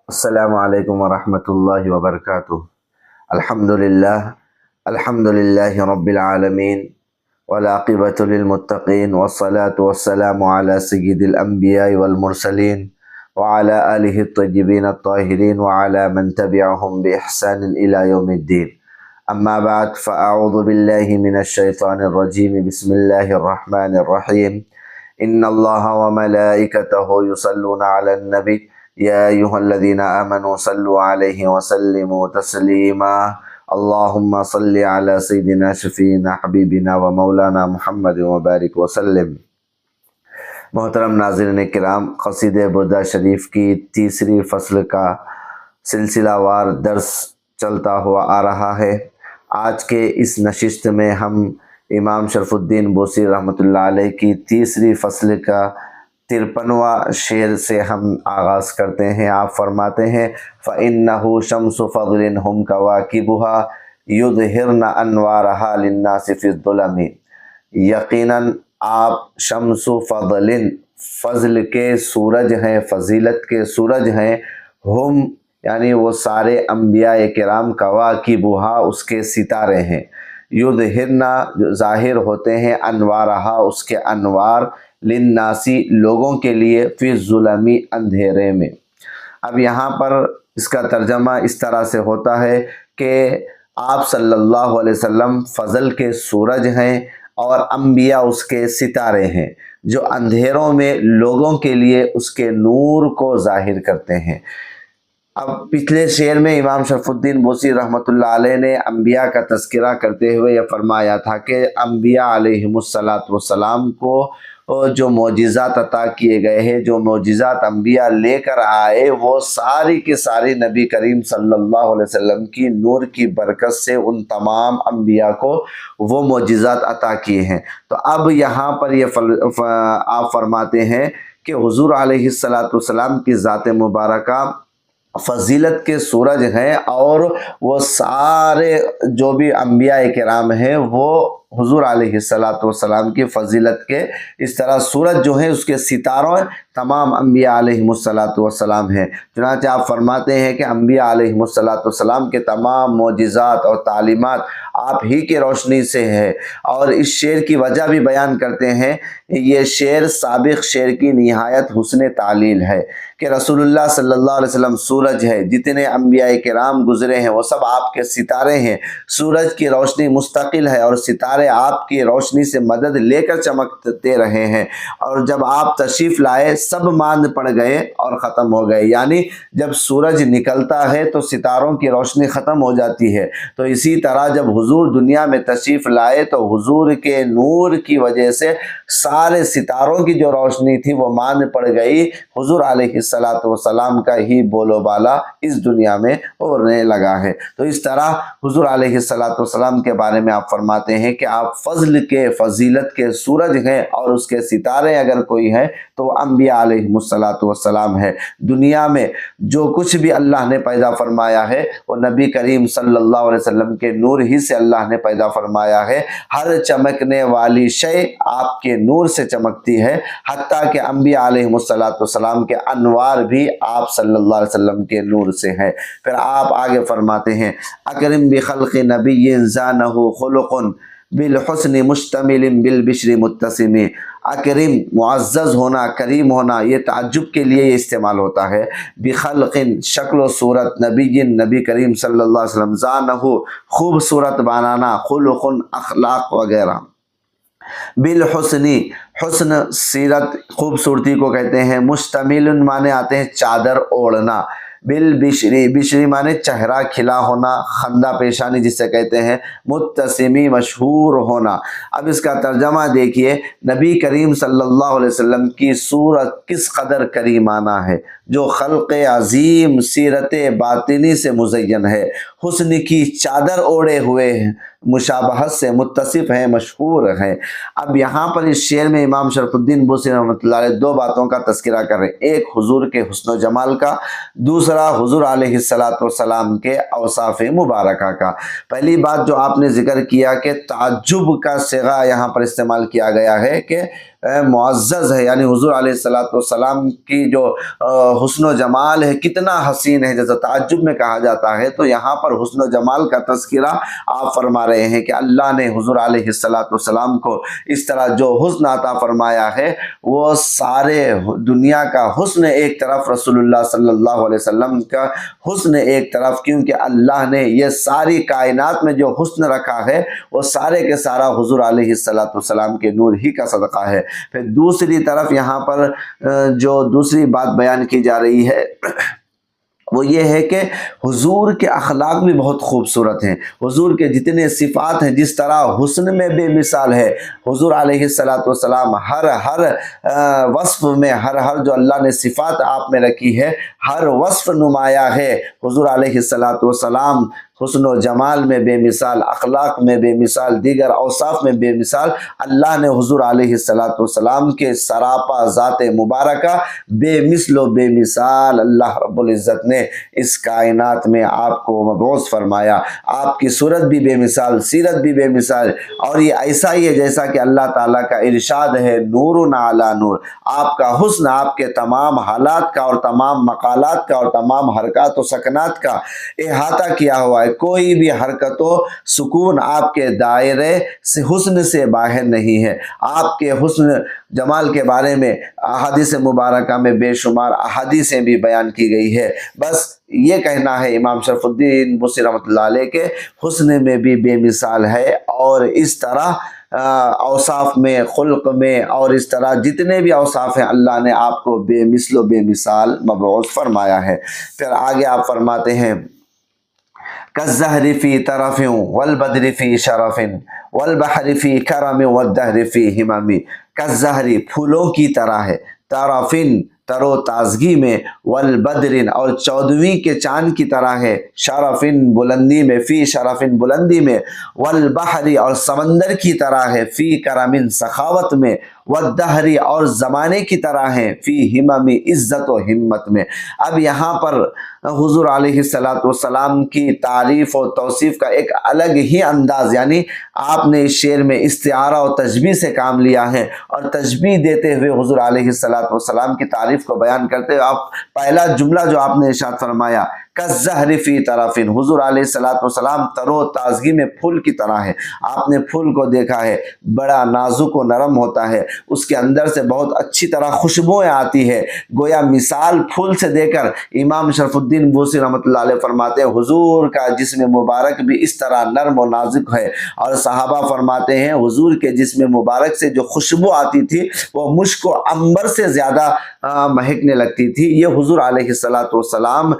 السلام علیکم ورحمۃ اللہ وبرکاتہ۔ الحمد للہ رب العالمین والعاقبۃ للمتقین والصلاة والسلام علی سید الانبیاء والمرسلین وعلی آلہ الطیبین الطاہرین وعلی من تبعهم بإحسان إلی یوم الدین۔ اما بعد فاعوذ باللہ من الشیطان الرجیم، بسم اللہ الرحمن الرحیم۔ ان اللہ وملائکتہ یصلون علی النبی یا ایہا الذین آمنوا صلوا علیہ وسلموا تسلیما۔ اللہم صلی علی سیدنا شفیعنا حبیبنا و مولانا محمد وبارک وسلم۔ محترم ناظرین کرام، قصیدہ بردہ شریف کی تیسری فصل کا سلسلہ وار درس چلتا ہوا آ رہا ہے۔ آج کے اس نشست میں ہم امام شرف الدین بوسی رحمۃ اللہ علیہ کی تیسری فصل کا 53واں شعر سے ہم آغاز کرتے ہیں۔ آپ فرماتے ہیں فَإِنَّهُ شَمْسُ فَضْلٍ هُمْ كَوَاكِبُهَا يُظْهِرْنَ أَنْوَارَهَا لِلنَّاسِ فِي الظُّلَمِ۔ یقیناً آپ شمس فضل، فضل کے سورج ہیں، فضیلت کے سورج ہیں، ہم یعنی وہ سارے انبیاء کرام، کواکبها اس کے ستارے ہیں، یظہرنا ظاہر ہوتے ہیں، انوارہا اس کے انوار، للناسی لوگوں کے لیے، فی الظلمی اندھیرے میں۔ اب یہاں پر اس کا ترجمہ اس طرح سے ہوتا ہے کہ آپ صلی اللہ علیہ وسلم فضل کے سورج ہیں اور انبیاء اس کے ستارے ہیں، جو اندھیروں میں لوگوں کے لیے اس کے نور کو ظاہر کرتے ہیں۔ اب پچھلے شعر میں امام شرف الدین بوسی رحمۃ اللہ علیہ نے انبیاء کا تذکرہ کرتے ہوئے یہ فرمایا تھا کہ انبیاء علیہم السلام کو جو معجزات عطا کیے گئے ہیں، جو معجزات انبیاء لے کر آئے، وہ ساری کی ساری نبی کریم صلی اللہ علیہ وسلم کی نور کی برکت سے ان تمام انبیاء کو وہ معجزات عطا کیے ہیں۔ تو اب یہاں پر یہ آپ فرماتے ہیں کہ حضور علیہ السلام کی ذات مبارکہ فضیلت کے سورج ہیں، اور وہ سارے جو بھی انبیاء کرام ہیں وہ حضور علیہ السلام کی فضیلت کے اس طرح سورج جو ہیں اس کے ستاروں تمام انبیاء علیہ السلام ہیں۔ چنانچہ آپ فرماتے ہیں کہ انبیاء علیہ السلام کے تمام معجزات اور تعلیمات آپ ہی کے روشنی سے ہے، اور اس شعر کی وجہ بھی بیان کرتے ہیں۔ یہ شعر سابق شعر کی نہایت حسن تعلیل ہے کہ رسول اللہ صلی اللہ علیہ وسلم سورج ہے، جتنے انبیاء کرام گزرے ہیں وہ سب آپ کے ستارے ہیں۔ سورج کی روشنی مستقل ہے اور ستارے آپ کی روشنی سے مدد لے کر چمکتے رہے ہیں، اور جب آپ تشریف لائے سب ماند پڑ گئے اور ختم ہو گئے، یعنی جب سورج نکلتا ہے تو ستاروں کی روشنی ختم ہو جاتی ہے۔ تو اسی طرح جب حضور دنیا میں تشریف لائے تو حضور کے نور کی وجہ سے سارے ستاروں کی جو روشنی تھی وہ ماند پڑ گئی، حضور علیہ السلام کا ہی بولو بالا اس دنیا میں اڑنے لگا ہے۔ تو اس طرح حضور علیہ السلام کے بارے میں آپ فرماتے ہیں کہ آپ فضل کے، فضیلت کے سورج ہیں، اور اس کے ستارے اگر کوئی ہیں تو وہ انبیاء علیہ السلام ہے۔ دنیا میں جو کچھ بھی اللہ نے پیدا فرمایا ہے وہ نبی کریم صلی اللہ علیہ وسلم کے نور ہی سے اللہ نے پیدا فرمایا ہے۔ ہر چمکنے والی شے آپ کے نور سے چمکتی ہے، حتیٰ کہ انبیاء علیہ السلام کے انوار بھی آپ صلی اللہ علیہ وسلم کے نور سے ہیں۔ پھر آپ آگے فرماتے ہیں اکرم بخلق نبی زانہ خلق بالحسن مشتمل بالبشر متسم۔ اکرم معزز ہونا، کریم ہونا، یہ تعجب کے لیے یہ استعمال ہوتا ہے۔ بخلق شکل و صورت، نبی کریم صلی اللہ علیہ وسلم، زانہ خوبصورت بنانا، خلق اخلاق وغیرہ، بالحسنی حسن سیرت خوبصورتی کو کہتے ہیں، مشتمل معنی آتے ہیں چادر اوڑھنا، بالبشری بشری معنی چہرہ کھلا ہونا، خندہ پیشانی جسے کہتے ہیں، متسمی مشہور ہونا۔ اب اس کا ترجمہ دیکھیے، نبی کریم صلی اللہ علیہ وسلم کی صورت کس قدر کریمانہ ہے، جو خلق عظیم سیرت باطنی سے مزین ہے، حسن کی چادر اوڑھے ہوئے ہیں، مشابہت سے متصف ہیں، مشہور ہیں۔ اب یہاں پر اس شعر میں امام شرف الدین بوسی رحمۃ اللہ علیہ دو باتوں کا تذکرہ کر رہے ہیں، ایک حضور کے حسن و جمال کا، دوسرا حضور علیہ السلام کے اوصاف مبارکہ کا۔ پہلی بات جو آپ نے ذکر کیا کہ تعجب کا صیغہ یہاں پر استعمال کیا گیا ہے کہ معزز ہے، یعنی حضور علیہ السلام کی جو حسن و جمال ہے کتنا حسین ہے، جیسا تعجب میں کہا جاتا ہے، تو یہاں پر حسن و جمال کا تذکرہ آپ فرما رہے ہیں کہ اللہ نے حضور علیہ السلام کو اس طرح جو حسن عطا فرمایا ہے، وہ سارے دنیا کا حسن ایک طرف، رسول اللہ صلی اللہ علیہ وسلم کا حسن ایک طرف، کیونکہ اللہ نے یہ ساری کائنات میں جو حسن رکھا ہے وہ سارے کے سارا حضور علیہ السلام کے نور ہی کا صدقہ ہے۔ پھر دوسری طرف یہاں پر جو دوسری بات بیان کی جا رہی ہے وہ یہ ہے کہ حضور کے اخلاق بھی بہت خوبصورت ہیں، حضور کے جتنے صفات ہیں، جس طرح حسن میں بے مثال ہے، حضور علیہ السلام ہر وصف میں، ہر جو اللہ نے صفات آپ میں رکھی ہے، ہر وصف نمایاں ہے۔ حضور علیہ السلام حسن و جمال میں بے مثال، اخلاق میں بے مثال، دیگر اوصاف میں بے مثال، اللہ نے حضور علیہ السلام کے سراپا ذات مبارکہ بے مثل و بے مثال اللہ رب العزت نے اس کائنات میں آپ کو مبعوث فرمایا۔ آپ کی صورت بھی بے مثال، سیرت بھی بے مثال، اور یہ ایسا ہی ہے جیسا کہ اللہ تعالیٰ کا ارشاد ہے، نور علی نور۔ آپ کا حسن آپ کے تمام حالات کا اور تمام مقالات کا اور تمام حرکات و سکنات کا احاطہ کیا ہوا ہے، کوئی بھی حرکت و سکون آپ کے دائرے سے حسن سے باہر نہیں ہے۔ آپ کے حسن جمال کے بارے میں احادیث مبارکہ میں بے شمار احادیثیں بھی بیان کی گئی ہے۔ بس یہ کہنا ہے امام شرف الدین بصری رحمۃ اللہ علیہ کے حسن میں بھی بے مثال ہے، اور اس طرح اوصاف میں، خلق میں، اور اس طرح جتنے بھی اوصاف ہیں اللہ نے آپ کو بے مثل و بے مثال مبعوث فرمایا ہے۔ پھر آگے آپ فرماتے ہیں كالزهر في طرف والبدر في شرف والبحر في کرم والدهر في همم۔ كالزهر پھولوں کی طرح ہے، طرفن تر و تازگی میں، والبدرن اور 14ویں کے چاند کی طرح ہے، شرفن بلندی میں، فی شرفن بلندی میں، والبحر اور سمندر کی طرح ہے، فی کرمن سخاوت میں، والدہر اور زمانے کی طرح ہے، فی ہمم عزت و ہمت میں۔ اب یہاں پر حضور علیہ السلام کی تعریف اور توصیف کا ایک الگ ہی انداز، یعنی آپ نے اس شعر میں استعارہ و تشبیہ سے کام لیا ہے، اور تشبیہ دیتے ہوئے حضور علیہ السلام کی تعریف کو بیان کرتے ہوئے آپ پہلا جملہ جو آپ نے ارشاد فرمایا کالزہر فی طرف، حضور علیہ السلام تر و تازگی میں پھول کی طرح ہے۔ آپ نے پھول کو دیکھا ہے، بڑا نازک و نرم ہوتا ہے، اس کے اندر سے بہت اچھی طرح خوشبوئیں آتی ہے، گویا مثال پھول سے دے کر امام شرف الدین بصری رحمۃ اللہ علیہ فرماتے ہیں حضور کا جسم مبارک بھی اس طرح نرم و نازک ہے، اور صحابہ فرماتے ہیں حضور کے جسم مبارک سے جو خوشبو آتی تھی وہ مشک و عنبر سے زیادہ مہکنے لگتی تھی۔ یہ حضور علیہ السلام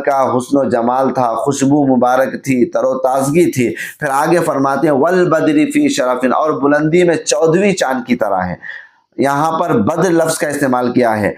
کا حسن و جمال تھا، خوشبو مبارک تھی، تر و تازگی تھی۔ پھر آگے فرماتے ہیں والبدر فی شرف، اور بلندی میں 14ویں چاند کی طرح ہے۔ یہاں پر بدر لفظ کا استعمال کیا ہے۔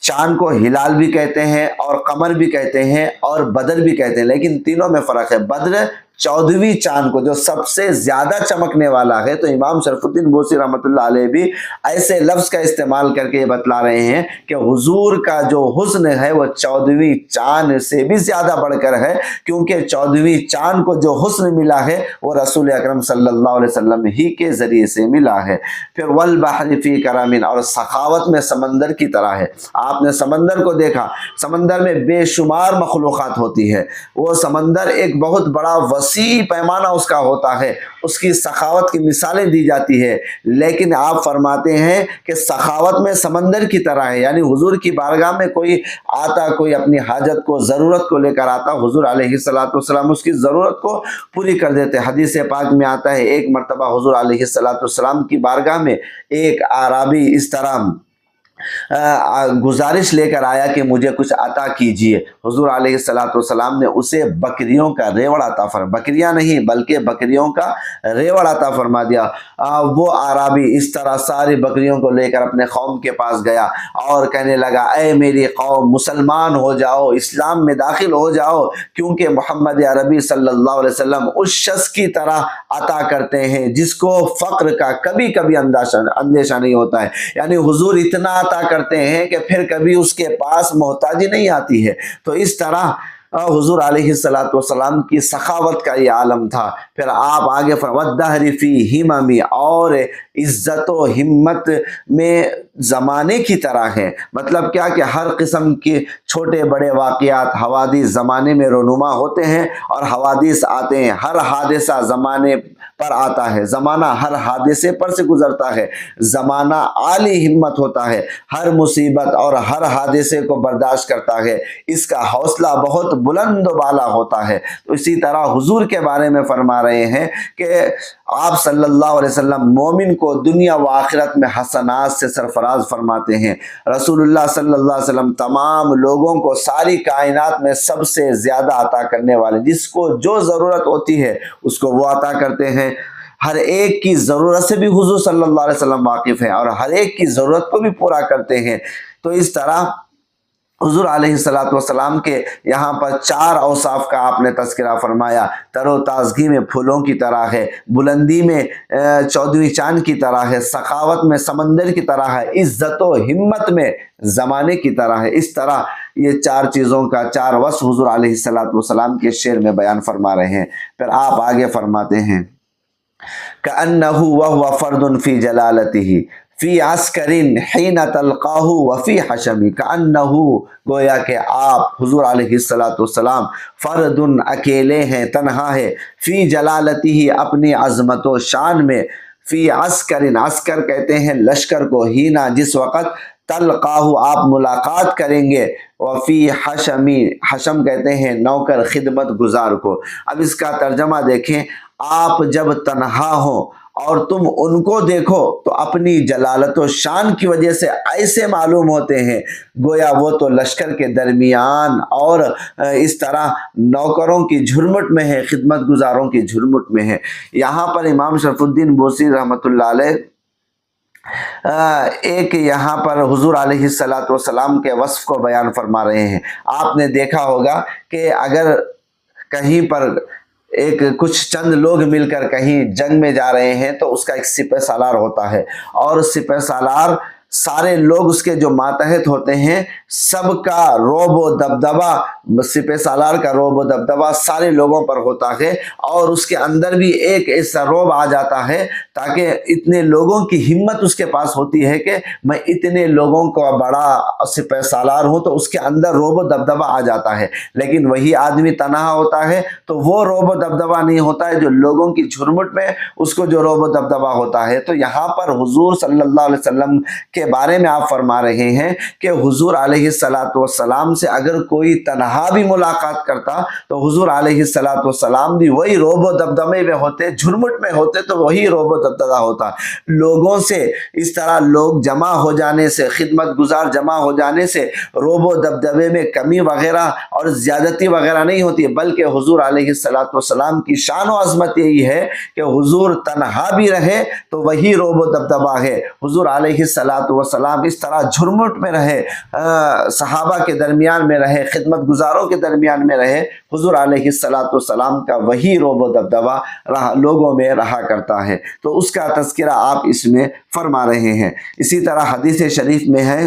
چاند کو ہلال بھی کہتے ہیں اور قمر بھی کہتے ہیں اور بدر بھی کہتے ہیں، لیکن تینوں میں فرق ہے۔ بدر 14ویں چاند کو جو سب سے زیادہ چمکنے والا ہے، تو امام شرف الدین بصری رحمۃ اللہ علیہ بھی ایسے لفظ کا استعمال کر کے یہ بتلا رہے ہیں کہ حضور کا جو حسن ہے وہ 14ویں چاند سے بھی زیادہ بڑھ کر ہے، کیونکہ 14ویں چاند کو جو حسن ملا ہے وہ رسول اکرم صلی اللہ علیہ وسلم ہی کے ذریعے سے ملا ہے۔ پھر والبحر فی کرم، اور سخاوت میں سمندر کی طرح ہے۔ آپ نے سمندر کو دیکھا، سمندر میں بے شمار مخلوقات ہوتی ہے، وہ سمندر ایک بہت بڑا وسیع پیمانہ اس کا ہوتا ہے، اس کی سخاوت کی مثالیں دی جاتی ہے، لیکن آپ فرماتے ہیں کہ سخاوت میں سمندر کی طرح ہے، یعنی حضور کی بارگاہ میں کوئی آتا، کوئی اپنی حاجت کو، ضرورت کو لے کر آتا، حضور علیہ السلام اس کی ضرورت کو پوری کر دیتے۔ حدیث پاک میں آتا ہے ایک مرتبہ حضور علیہ السلام کی بارگاہ میں ایک اعرابی اس طرح گزارش لے کر آیا کہ مجھے کچھ عطا کیجئے۔ حضور علیہ السلام نے اسے بکریوں کا ریوڑ عطا فرما، بکریاں نہیں بلکہ بکریوں کا ریوڑ عطا فرما دیا۔ وہ اعرابی اس طرح ساری بکریوں کو لے کر اپنے قوم کے پاس گیا اور کہنے لگا اے میری قوم، مسلمان ہو جاؤ، اسلام میں داخل ہو جاؤ، کیونکہ محمد عربی صلی اللہ علیہ وسلم اس شخص کی طرح عطا کرتے ہیں جس کو فقر کا کبھی کبھی اندیشہ نہیں ہوتا ہے، یعنی حضور اتنا عطا کرتے ہیں کہ پھر کبھی اس کے پاس محتاجی نہیں آتی ہے۔ تو اس طرح حضور علیہ السلام کی سخاوت کا یہ عالم تھا۔ پھر آپ آگے والدہر فی ہمم، اور عزت و ہمت میں زمانے کی طرح ہے۔ مطلب کیا کہ ہر قسم کے چھوٹے بڑے واقعات حوادث زمانے میں رونما ہوتے ہیں اور حوادث آتے ہیں، ہر حادثہ زمانے پر آتا ہے، زمانہ ہر حادثے پر سے گزرتا ہے، زمانہ عالی ہمت ہوتا ہے، ہر مصیبت اور ہر حادثے کو برداشت کرتا ہے، اس کا حوصلہ بہت بلند و بالا ہوتا ہے۔ تو اسی طرح حضور کے بارے میں فرما رہے ہیں کہ آپ صلی اللہ علیہ وسلم مومن کو دنیا و آخرت میں حسنات سے سرفراز فرماتے ہیں۔ رسول اللہ صلی اللہ علیہ وسلم تمام لوگوں کو ساری کائنات میں سب سے زیادہ عطا کرنے والے، جس کو جو ضرورت ہوتی ہے اس کو وہ عطا کرتے ہیں۔ ہر ایک کی ضرورت سے بھی حضور صلی اللہ علیہ وسلم واقف ہیں اور ہر ایک کی ضرورت کو بھی پورا کرتے ہیں۔ تو اس طرح حضور علیہ السلام کے یہاں پر 4 اوصاف کا آپ نے تذکرہ فرمایا۔ تر و تازگی میں پھولوں کی طرح ہے، بلندی میں 14ویں چاند کی طرح ہے، سخاوت میں سمندر کی طرح ہے، عزت و ہمت میں زمانے کی طرح ہے۔ اس طرح یہ 4 چیزوں کا 4 وصف حضور علیہ السلام کے شعر میں بیان فرما رہے ہیں۔ پھر آپ آگے فرماتے ہیں كأنه وهو فرد في جلالته فی عسکر حین تلقاہ وفی حشمی، كأنه گویا کہ آپ حضور علیہ السلام فرد اکیلے ہیں، تنہا ہے، فی جلالتہ اپنی عظمت و شان میں، فی عسکر، عسکر کہتے ہیں لشکر کو، ہینا جس وقت، تلقاہ آپ ملاقات کریں گے، وفی حشمی، حشم کہتے ہیں نوکر خدمت گزار کو۔ اب اس کا ترجمہ دیکھیں، آپ جب تنہا ہو اور تم ان کو دیکھو تو اپنی جلالت و شان کی وجہ سے ایسے معلوم ہوتے ہیں گویا وہ تو لشکر کے درمیان اور اس طرح نوکروں کی جھرمٹ میں ہے، خدمت گزاروں کی جھرمٹ میں ہے۔ یہاں پر امام شرف الدین بوسی رحمۃ اللہ علیہ ایک یہاں پر حضور علیہ السلام کے وصف کو بیان فرما رہے ہیں۔ آپ نے دیکھا ہوگا کہ اگر کہیں پر کچھ چند لوگ مل کر کہیں جنگ میں جا رہے ہیں تو اس کا ایک سپہ سالار ہوتا ہے، اور سپہ سالار سارے لوگ اس کے جو ماتحت ہوتے ہیں سب کا روب و دبدبہ، سپہ سالار کا روب و دبدبہ سارے لوگوں پر ہوتا ہے، اور اس کے اندر بھی ایک ایسا روب آ جاتا ہے تاکہ اتنے لوگوں کی ہمت اس کے پاس ہوتی ہے کہ میں اتنے لوگوں کو بڑا سپہ سالار ہوں، تو اس کے اندر روب و دبدبہ آ جاتا ہے۔ لیکن وہی آدمی تنہا ہوتا ہے تو وہ روب و دبدبہ نہیں ہوتا ہے جو لوگوں کی جھرمٹ میں اس کو جو روب و دبدبہ ہوتا ہے۔ تو یہاں پر حضور صلی اللہ علیہ وسلم کے بارے میں آپ فرما رہے ہیں کہ حضور علیہ السلام سے اگر کوئی تنہا بھی ملاقات کرتا تو حضور علیہ السلام بھی وہی روب و دبدبے میں ہوتے، جھرمٹ میں ہوتے تو وہی روب و دبدبہ ہوتا۔ لوگوں سے اس طرح لوگ جمع ہو جانے سے، خدمت گزار جمع ہو جانے سے روب و دبدبے میں کمی وغیرہ اور زیادتی وغیرہ نہیں ہوتی، بلکہ حضور علیہ السلام کی شان و عظمت یہی ہے کہ حضور تنہا بھی رہے تو وہی روب و دبدبہ ہے۔ حضور علیہ السلام اس طرح جھرمٹ میں رہے، صحابہ کے درمیان میں رہے، خدمت گزاروں کے درمیان میں رہے، حضور علیہ السلام کا وہی روب و دبدبہ لوگوں میں رہا کرتا ہے۔ تو اس کا تذکرہ آپ اس میں فرما رہے ہیں۔ اسی طرح حدیث شریف میں ہے،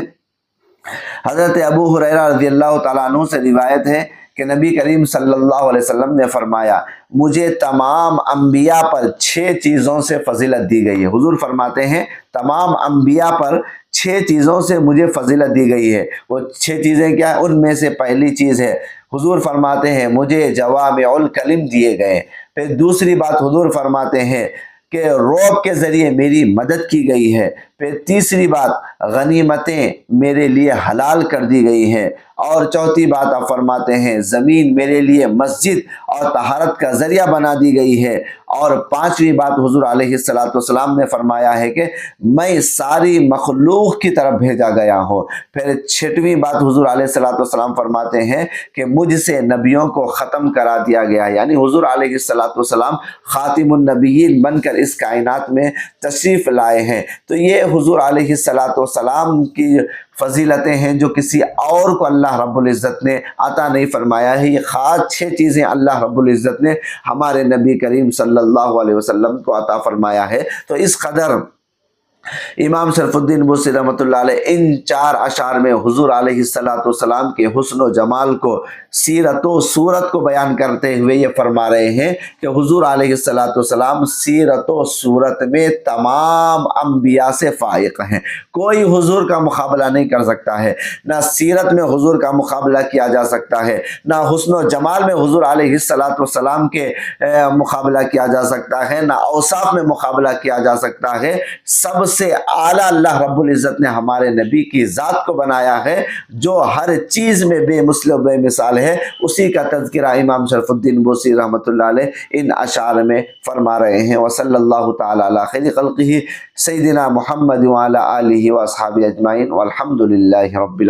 حضرت ابو ہریرہ رضی اللہ تعالیٰ عنہ سے روایت ہے کہ نبی کریم صلی اللہ علیہ وسلم نے فرمایا، مجھے تمام انبیاء پر 6 چیزوں سے فضیلت دی گئی ہے۔ حضور فرماتے ہیں تمام انبیاء پر 6 چیزوں سے مجھے فضیلت دی گئی ہے۔ وہ 6 چیزیں کیا ہیں؟ ان میں سے پہلی چیز ہے، حضور فرماتے ہیں مجھے جوامع الکلم دیے گئے۔ پھر دوسری بات حضور فرماتے ہیں کہ روب کے ذریعے میری مدد کی گئی ہے۔ پھر تیسری بات، غنیمتیں میرے لیے حلال کر دی گئی ہیں۔ اور چوتھی بات آپ فرماتے ہیں زمین میرے لیے مسجد اور طہارت کا ذریعہ بنا دی گئی ہے۔ اور پانچویں بات حضور علیہ السلام نے فرمایا ہے کہ میں ساری مخلوق کی طرف بھیجا گیا ہوں۔ پھر چھٹویں بات حضور علیہ السلام فرماتے ہیں کہ مجھ سے نبیوں کو ختم کرا دیا گیا، یعنی حضور علیہ السلام خاتم النبیین بن کر اس کائنات میں تشریف لائے ہیں۔ تو یہ حضور علیہ السلام کی فضیلتیں ہیں جو کسی اور کو اللہ رب العزت نے عطا نہیں فرمایا ہے۔ یہ خاص 6 چیزیں اللہ رب العزت نے ہمارے نبی کریم صلی اللہ علیہ وسلم کو عطا فرمایا ہے۔ تو اس قدر امام شرف الدین بوسی رحمۃ اللہ علیہ ان 4 اشعار میں حضور علیہ السلام کے حسن و جمال کو، سیرت و صورت کو بیان کرتے ہوئے یہ فرما رہے ہیں کہ حضور علیہ السلام سیرت و صورت میں تمام انبیاء سے فائق ہیں، کوئی حضور کا مقابلہ نہیں کر سکتا ہے، نہ سیرت میں حضور کا مقابلہ کیا جا سکتا ہے، نہ حسن و جمال میں حضور علیہ السلام کے مقابلہ کیا جا سکتا ہے، نہ اوصاف میں مقابلہ کیا جا سکتا ہے۔ سب سے اعلیٰ اللہ رب العزت نے ہمارے نبی کی ذات کو بنایا ہے، جو ہر چیز میں بے مثل و بے مثال ہے، اسی کا تذکرہ امام شرف الدین بوسی رحمۃ اللہ علیہ ان اشعار میں فرما رہے ہیں۔ وصلی اللہ تعالی علی خیر خلقہ سیدنا محمد وعلی آلہ واصحابہ اجمعین والحمد للہ رب العالمین۔